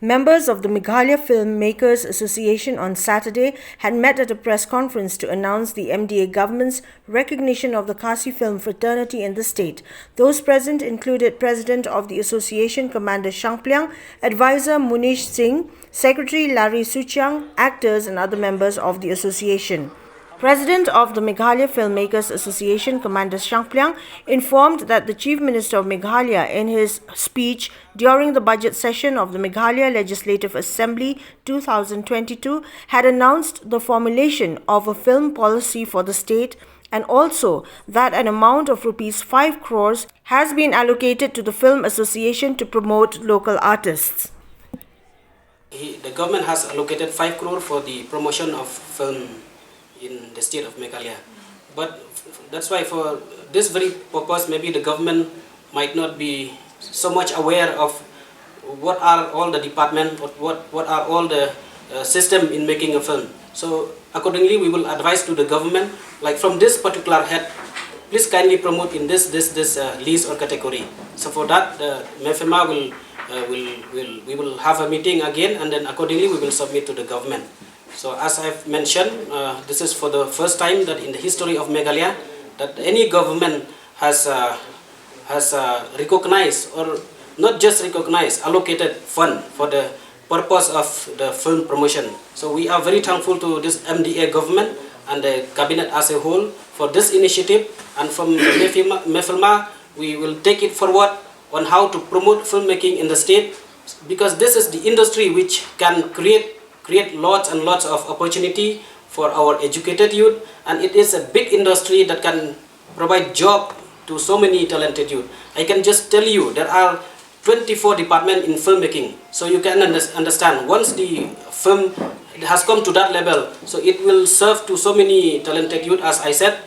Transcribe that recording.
Members of the Meghalaya Filmmakers Association on Saturday had met at a press conference to announce the MDA government's recognition of the KHASI film fraternity in the state. Those present included President of the Association Commander SHANGPLIANG, Advisor MUNISH Singh, Secretary SUCHIANG, actors and other members of the association. President of the Meghalaya Filmmakers Association, Commander SHANGPLIANG, informed that the Chief Minister of Meghalaya, in his speech during the budget session of the Meghalaya Legislative Assembly 2022, had announced the formulation of a film policy for the state, and also that an amount of ₹5 crores has been allocated to the Film Association to promote local artists. The government has allocated 5 crore for the promotion of film in the state of Meghalaya. But that's why for this very purpose, maybe the government might not be so much aware of what are all the departments, what are all the system in making a film. So accordingly, we will advise to the government, like from this particular head, please kindly promote in this list or category. So for that, MEFMA we will have a meeting again, and then accordingly we will submit to the government. So as I've mentioned, this is for the first time that in the history of Meghalaya that any government has recognized, or not just recognized, allocated fund for the purpose of the film promotion. So we are very thankful to this MDA government and the cabinet as a whole for this initiative, and from the MEFMA we will take it forward on how to promote filmmaking in the state, because this is the industry which can create lots and lots of opportunity for our educated youth, and it is a big industry that can provide job to so many talented youth. I can just tell you there are 24 departments in filmmaking, so you can understand once the film has come to that level, so it will serve to so many talented youth, as I said,